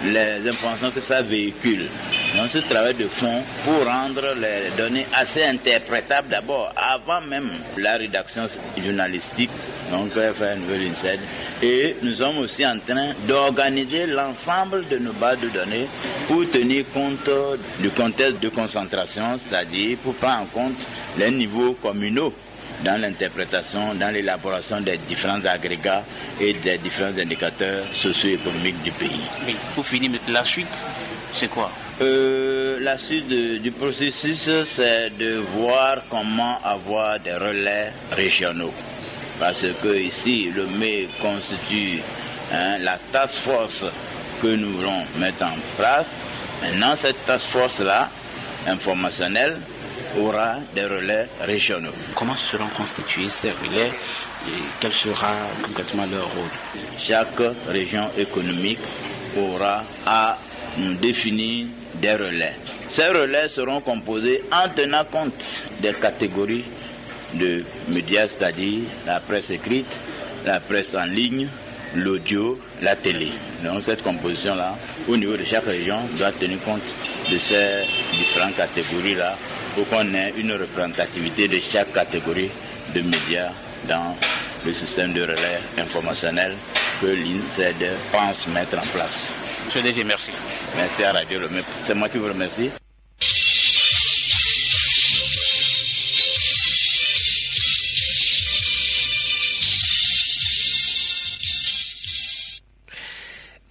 les informations que ça véhicule. Donc ce travail de fond pour rendre les données assez interprétables d'abord, avant même la rédaction journalistique, donc faire une nouvelle INSEAD. Et nous sommes aussi en train d'organiser l'ensemble de nos bases de données pour tenir compte du contexte de concentration, c'est-à-dire pour prendre en compte les niveaux communaux dans l'interprétation, dans l'élaboration des différents agrégats et des différents indicateurs socio-économiques du pays. Mais pour finir, la suite, c'est quoi? La suite du processus, c'est de voir comment avoir des relais régionaux. Parce que ici, le MEI constitue la task force que nous voulons mettre en place. Maintenant, cette task force-là, informationnelle, aura des relais régionaux. Comment seront constitués ces relais et quel sera concrètement leur rôle? Chaque région économique aura à définir des relais. Ces relais seront composés en tenant compte des catégories de médias, c'est-à-dire la presse écrite, la presse en ligne, l'audio, la télé. Donc cette composition-là, au niveau de chaque région, doit tenir compte de ces différentes catégories-là pour qu'on ait une représentativité de chaque catégorie de médias dans le système de relais informationnel que l'INSEAD pense mettre en place. Monsieur DG, merci. Merci à Radio Lomé. C'est moi qui vous remercie.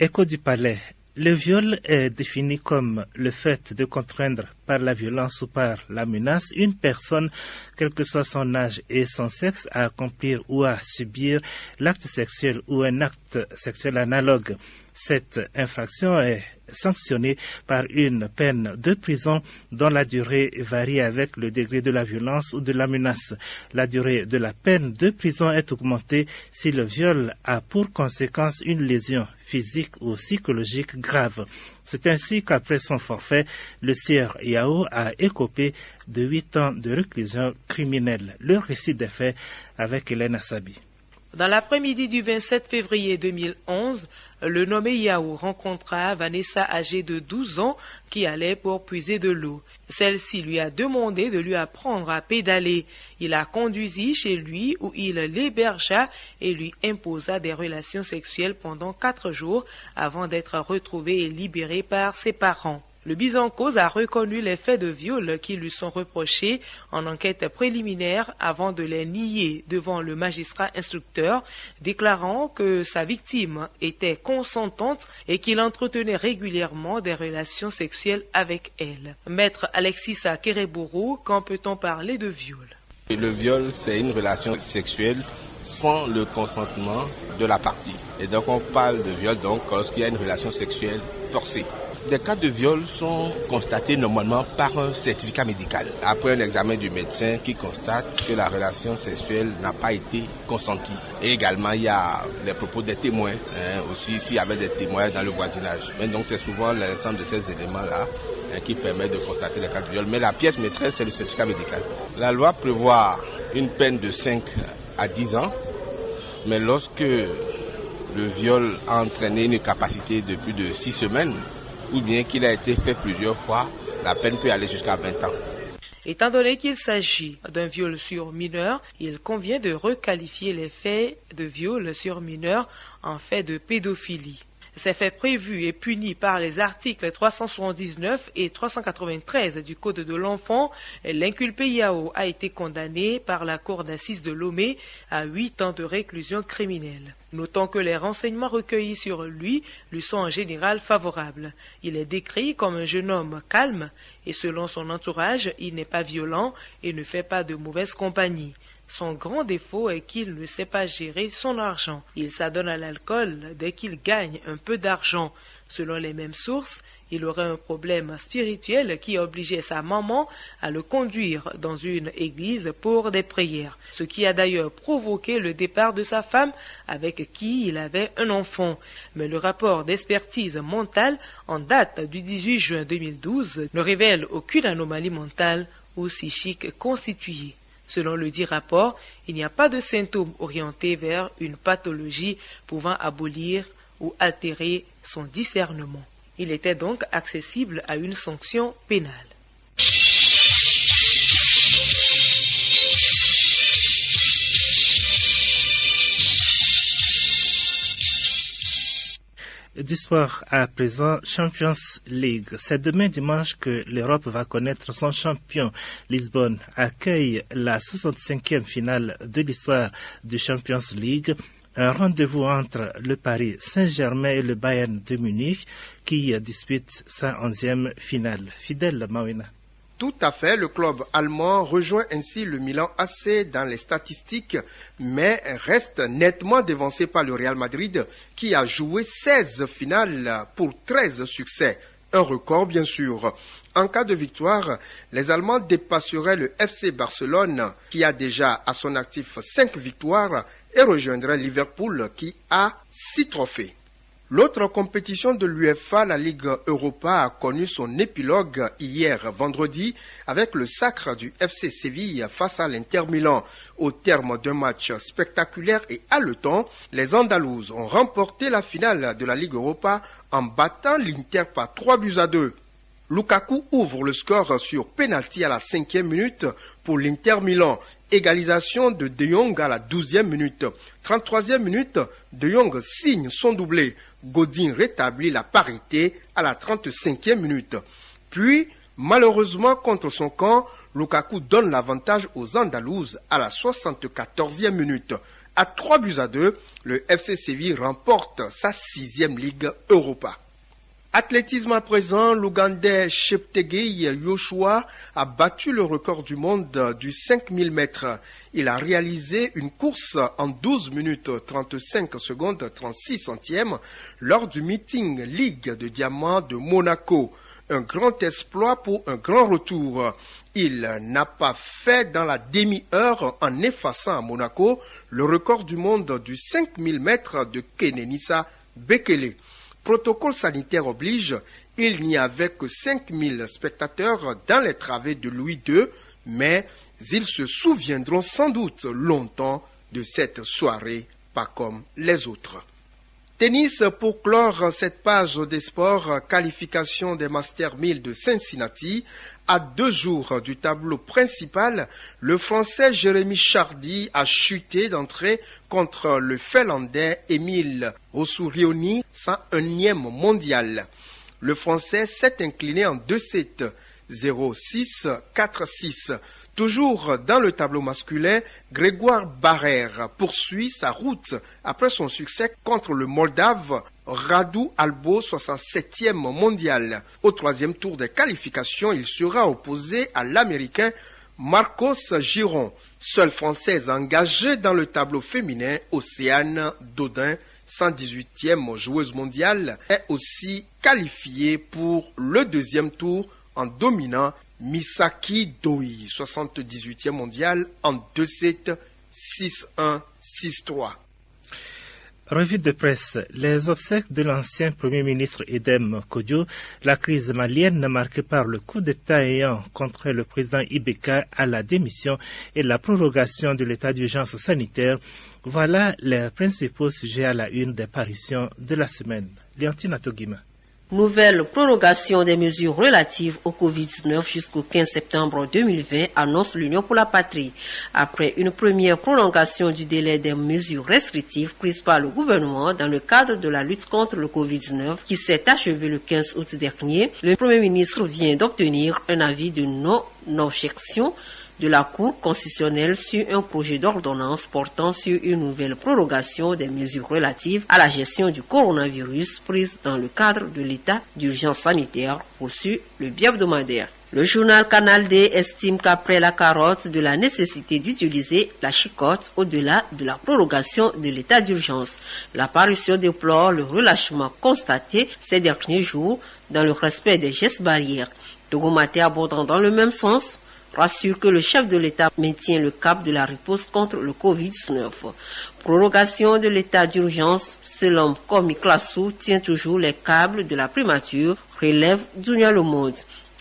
Écho du Palais. Le viol est défini comme le fait de contraindre par la violence ou par la menace une personne, quel que soit son âge et son sexe, à accomplir ou à subir l'acte sexuel ou un acte sexuel analogue. Cette infraction est sanctionnée par une peine de prison dont la durée varie avec le degré de la violence ou de la menace. La durée de la peine de prison est augmentée si le viol a pour conséquence une lésion physique ou psychologique grave. C'est ainsi qu'après son forfait, le sieur Yao a écopé de 8 ans de réclusion criminelle. Le récit des faits avec Hélène Assabi. Dans l'après-midi du 27 février 2011, le nommé Yao rencontra Vanessa âgée de 12 ans qui allait pour puiser de l'eau. Celle-ci lui a demandé de lui apprendre à pédaler. Il la conduisit chez lui où il l'hébergea et lui imposa des relations sexuelles pendant 4 jours avant d'être retrouvé et libéré par ses parents. Le mis en cause a reconnu les faits de viol qui lui sont reprochés en enquête préliminaire avant de les nier devant le magistrat instructeur, déclarant que sa victime était consentante et qu'il entretenait régulièrement des relations sexuelles avec elle. Maître Alexis Kereboro, quand peut-on parler de viol? Le viol, c'est une relation sexuelle sans le consentement de la partie. Et donc on parle de viol lorsqu'il y a une relation sexuelle forcée. Des cas de viol sont constatés normalement par un certificat médical. Après un examen du médecin qui constate que la relation sexuelle n'a pas été consentie. Et également, il y a les propos des témoins, aussi s'il y avait des témoins dans le voisinage. Mais donc c'est souvent l'ensemble de ces éléments-là qui permettent de constater les cas de viol. Mais la pièce maîtresse, c'est le certificat médical. La loi prévoit une peine de 5 à 10 ans, mais lorsque le viol a entraîné une capacité de plus de 6 semaines, ou bien qu'il a été fait plusieurs fois, la peine peut aller jusqu'à 20 ans. Étant donné qu'il s'agit d'un viol sur mineur, il convient de requalifier les faits de viol sur mineur en faits de pédophilie. Ces faits prévus et punis par les articles 379 et 393 du Code de l'enfant, l'inculpé Yao a été condamné par la cour d'assises de Lomé à 8 ans de réclusion criminelle. Notons que les renseignements recueillis sur lui sont en général favorables. Il est décrit comme un jeune homme calme et selon son entourage, il n'est pas violent et ne fait pas de mauvaise compagnie. Son grand défaut est qu'il ne sait pas gérer son argent. Il s'adonne à l'alcool dès qu'il gagne un peu d'argent. Selon les mêmes sources, Il aurait un problème spirituel qui obligeait sa maman à le conduire dans une église pour des prières, ce qui a d'ailleurs provoqué le départ de sa femme avec qui il avait un enfant. Mais le rapport d'expertise mentale en date du 18 juin 2012 ne révèle aucune anomalie mentale ou psychique constituée. Selon le dit rapport, il n'y a pas de symptômes orientés vers une pathologie pouvant abolir ou altérer son discernement. Il était donc accessible à une sanction pénale. Du sport à présent, Champions League. C'est demain dimanche que l'Europe va connaître son champion. Lisbonne accueille la 65e finale de l'histoire du Champions League. Un rendez-vous entre le Paris Saint-Germain et le Bayern de Munich qui dispute sa 11e finale. Fidèle Mawina. Tout à fait, le club allemand rejoint ainsi le Milan AC dans les statistiques, mais reste nettement devancé par le Real Madrid qui a joué 16 finales pour 13 succès. Un record bien sûr. En cas de victoire, les Allemands dépasseraient le FC Barcelone qui a déjà à son actif 5 victoires et rejoindraient Liverpool qui a 6 trophées. L'autre compétition de l'UEFA, la Ligue Europa, a connu son épilogue hier vendredi avec le sacre du FC Séville face à l'Inter Milan. Au terme d'un match spectaculaire et haletant, les Andalouses ont remporté la finale de la Ligue Europa en battant l'Inter par 3-2. Lukaku ouvre le score sur pénalty à la 5e minute pour l'Inter Milan. Égalisation de De Jong à la 12e minute. 33e minute, De Jong signe son doublé. Godin rétablit la parité à la 35e minute. Puis, malheureusement contre son camp, Lukaku donne l'avantage aux Andalouses à la 74e minute. À 3-2, le FC Séville remporte sa 6e Ligue Europa. Athlétisme à présent, l'Ougandais Cheptegei Yoshua a battu le record du monde du 5000 mètres. Il a réalisé une course en 12 minutes 35 secondes 36 centièmes lors du meeting Ligue de Diamant de Monaco. Un grand exploit pour un grand retour. Il n'a pas fait dans la demi-heure en effaçant à Monaco le record du monde du 5000 mètres de Kenenisa Bekele. Protocole sanitaire oblige, il n'y avait que 5000 spectateurs dans les travées de Louis II, mais ils se souviendront sans doute longtemps de cette soirée, pas comme les autres. Tennis pour clore cette page des sports, qualification des Masters 1000 de Cincinnati. À 2 jours du tableau principal, le Français Jérémy Chardy a chuté d'entrée contre le Finlandais Emile Ossurioni, 101e mondial. Le Français s'est incliné en 2-7, 0-6, 4-6. Toujours dans le tableau masculin, Grégoire Barrère poursuit sa route après son succès contre le Moldave Radu Albo, 67e mondial. Au 3e tour des qualifications, il sera opposé à l'Américain Marcos Giron. Seule Française engagée dans le tableau féminin, Océane Dodin, 118e joueuse mondiale, est aussi qualifiée pour le 2e tour en dominant Misaki Doi, 78e mondial, en 2-7, 6-1, 6-3. Revue de presse. Les obsèques de l'ancien Premier ministre Edem Kodjo, la crise malienne marquée par le coup d'État ayant contraint le président Ibeka à la démission et la prorogation de l'état d'urgence sanitaire, voilà les principaux sujets à la une des parutions de la semaine. Léontine Atogima. Nouvelle prorogation des mesures relatives au Covid-19 jusqu'au 15 septembre 2020, annonce l'Union pour la patrie. Après une première prolongation du délai des mesures restrictives prises par le gouvernement dans le cadre de la lutte contre le Covid-19 qui s'est achevée le 15 août dernier, le Premier ministre vient d'obtenir un avis de non-objection de la Cour constitutionnelle sur un projet d'ordonnance portant sur une nouvelle prorogation des mesures relatives à la gestion du coronavirus prise dans le cadre de l'état d'urgence sanitaire, poursuit le hebdomadaire. Le journal Canal D estime qu'après la carotte de la nécessité d'utiliser la chicotte au-delà de la prorogation de l'état d'urgence, la parution déplore le relâchement constaté ces derniers jours dans le respect des gestes barrières. Togo Matin abordant dans le même sens, rassure que le chef de l'État maintient le cap de la riposte contre le Covid-19. Prorogation de l'état d'urgence, selon Komi Klassou tient toujours les câbles de la primature, relève Dunia Le Monde.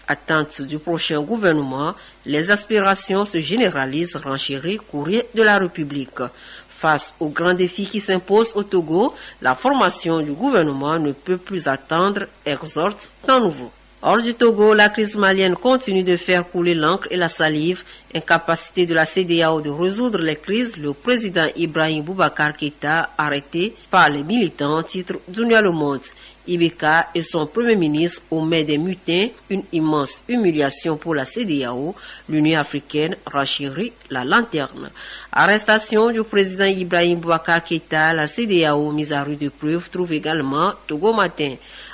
Attente du prochain gouvernement, les aspirations se généralisent, renchérit Courrier de la République. Face aux grands défis qui s'imposent au Togo, la formation du gouvernement ne peut plus attendre, exhorte Temps Nouveau. Hors du Togo, la crise malienne continue de faire couler l'encre et la salive. Incapacité de la CEDEAO de résoudre les crises, le président Ibrahim Boubacar Keïta, arrêté par les militants, titre Dunia Le Monde. Ibeka et son premier ministre au mai des mutins, une immense humiliation pour la CEDEAO, l'Union africaine renchérit la lanterne. Arrestation du président Ibrahim Boubacar Keïta, la CEDEAO mise à rude épreuve, trouve également Togo Matin.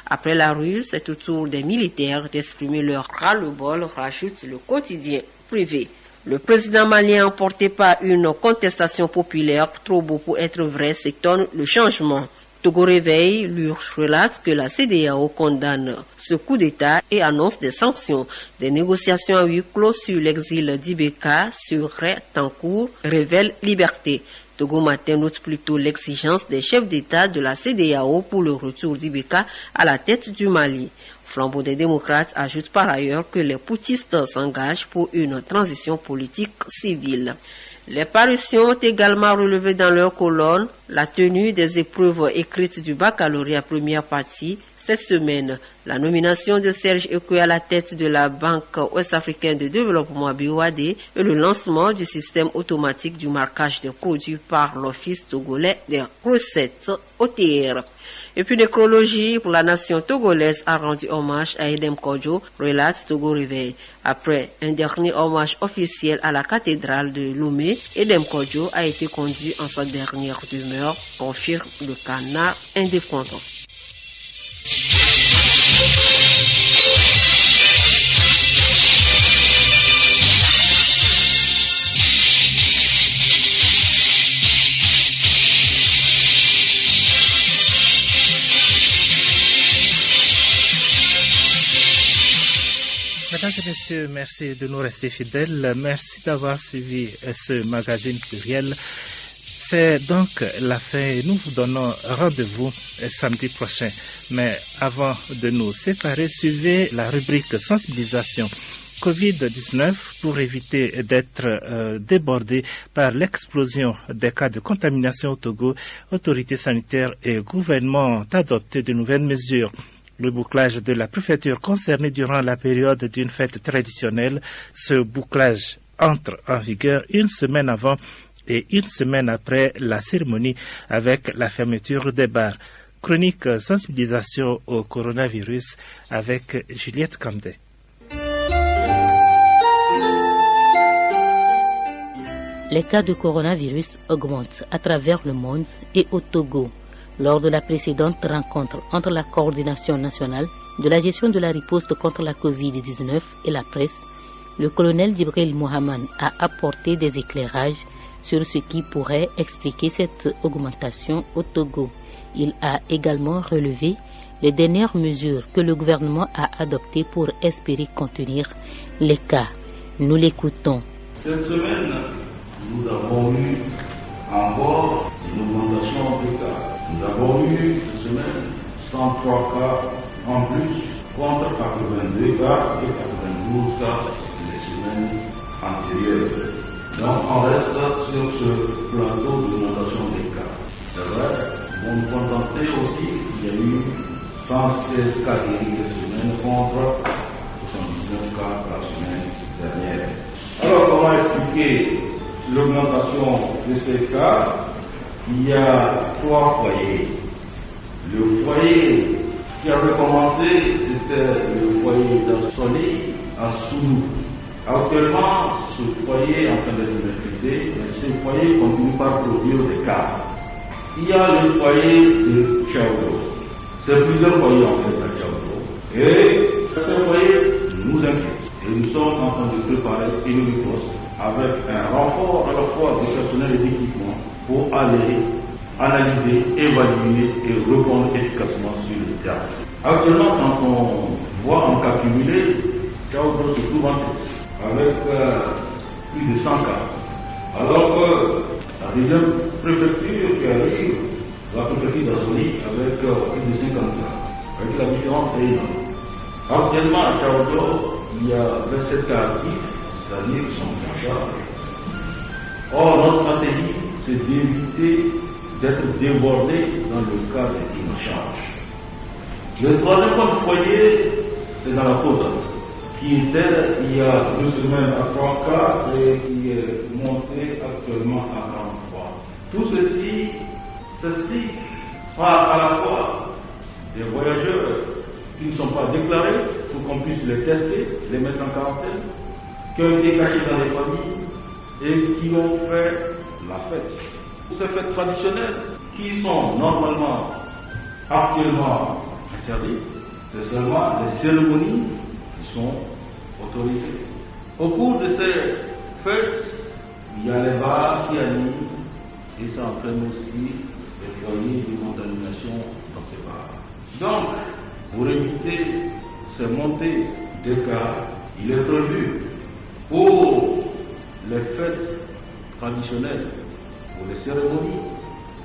Après la rue, c'est au tour des militaires d'exprimer leur ras-le-bol, rajoute le quotidien privé. Le président malien, emporté par une contestation populaire trop beau pour être vrai, s'étonne le changement. Togo Réveil lui relate que la CEDEAO condamne ce coup d'État et annonce des sanctions. Des négociations à huis clos sur l'exil d'Ibeka seraient en cours, révèle Liberté. Togo Matin note plutôt l'exigence des chefs d'État de la CEDEAO pour le retour d'Ibeka à la tête du Mali. Flambeau des démocrates ajoute par ailleurs que les poutistes s'engagent pour une transition politique civile. Les parutions ont également relevé dans leur colonne la tenue des épreuves écrites du baccalauréat première partie cette semaine, la nomination de Serge Ekwe à la tête de la Banque ouest-africaine de développement BOAD et le lancement du système automatique du marquage des produits par l'Office togolais des recettes OTR. Et puis nécrologie pour la nation togolaise a rendu hommage à Edem Kodjo, relate Togo Réveil. Après un dernier hommage officiel à la cathédrale de Lomé, Edem Kodjo a été conduit en sa dernière demeure, confirme le Canard indépendant. Mesdames et messieurs, merci de nous rester fidèles. Merci d'avoir suivi ce magazine pluriel. C'est donc la fin. Nous vous donnons rendez-vous samedi prochain. Mais avant de nous séparer, suivez la rubrique sensibilisation Covid-19 pour éviter d'être débordé par l'explosion des cas de contamination au Togo. Autorités sanitaires et gouvernement ont adopté de nouvelles mesures. Le bouclage de la préfecture concernée durant la période d'une fête traditionnelle. Ce bouclage entre en vigueur une semaine avant et une semaine après la cérémonie avec la fermeture des bars. Chronique sensibilisation au coronavirus avec Juliette Camdet. Les cas de coronavirus augmentent à travers le monde et au Togo. Lors de la précédente rencontre entre la coordination nationale de la gestion de la riposte contre la Covid-19 et la presse, le colonel Djibril Mohamed a apporté des éclairages sur ce qui pourrait expliquer cette augmentation au Togo. Il a également relevé les dernières mesures que le gouvernement a adoptées pour espérer contenir les cas. Nous l'écoutons. Cette semaine, nous avons eu encore une augmentation de cas. Nous avons eu cette semaine 103 cas en plus contre 82 cas et 92 cas les semaines antérieures. Donc on reste sur ce plateau d'augmentation des cas. C'est vrai, vous nous contentez aussi, il y a eu 116 cas guéris cette semaine contre 79 cas la semaine dernière. Alors comment expliquer l'augmentation de ces cas? Il y a 3 foyers. Le foyer qui avait commencé, c'était le foyer d'Assoli à Soulou. Actuellement, ce foyer est en train d'être maîtrisé, mais ce foyer continue par produire des cas. Il y a le foyer de Tchaodo. C'est plusieurs foyers en fait à Tchaodo. Et ce foyer nous inquiète. Et nous sommes en train de préparer une riposte avec un renfort à la fois de personnel et d'équipement pour aller analyser, évaluer et répondre efficacement sur le terrain. Actuellement, quand on voit en cas cumulé, Tchaoudou se trouve en tête avec plus de 100 cas. Alors que la deuxième préfecture qui arrive, la préfecture d'Assoli, avec plus de 50 cas. Avec la différence est énorme. Actuellement, à Tchaoudou, il y a 27 cas actifs, c'est-à-dire qui sont en charge. Or, notre stratégie, c'est d'éviter d'être débordé dans le cas de prise en charge. Le troisième point de foyer, c'est dans la cause, qui était il y a 2 semaines à 3 cas et qui est monté actuellement à 43. Tout ceci s'explique par à la fois des voyageurs qui ne sont pas déclarés pour qu'on puisse les tester, les mettre en quarantaine, qui ont été cachés dans les familles et qui ont fait la fête. Ces fêtes traditionnelles qui sont normalement actuellement interdites, c'est seulement les cérémonies qui sont autorisées. Au cours de ces fêtes, il y a les bars qui animent et ça entraîne aussi des foyers de contamination dans ces bars. Donc, pour éviter ces montées de cas, il est prévu pour les fêtes traditionnelles, pour les cérémonies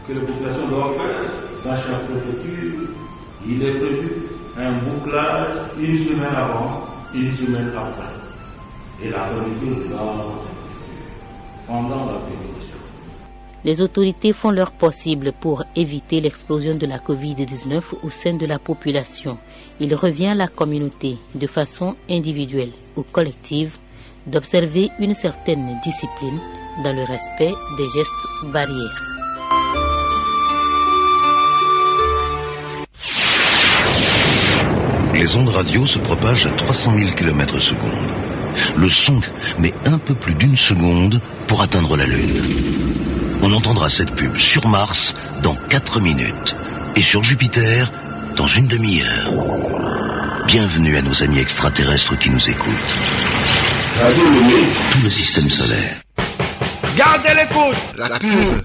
que les populations doivent faire dans chaque préfecture, il est prévu un bouclage une semaine avant, une semaine après. Et la fermeture de la préfecture pendant la période de cérémonie. Les autorités font leur possible pour éviter l'explosion de la Covid-19 au sein de la population. Il revient à la communauté, de façon individuelle ou collective, d'observer une certaine discipline dans le respect des gestes barrières. Les ondes radio se propagent à 300 000 km/s. Le son met un peu plus d'1 seconde pour atteindre la Lune. On entendra cette pub sur Mars dans 4 minutes et sur Jupiter dans 1 demi-heure. Bienvenue à nos amis extraterrestres qui nous écoutent. Tout le système solaire. Gardez l'écoute. La pub.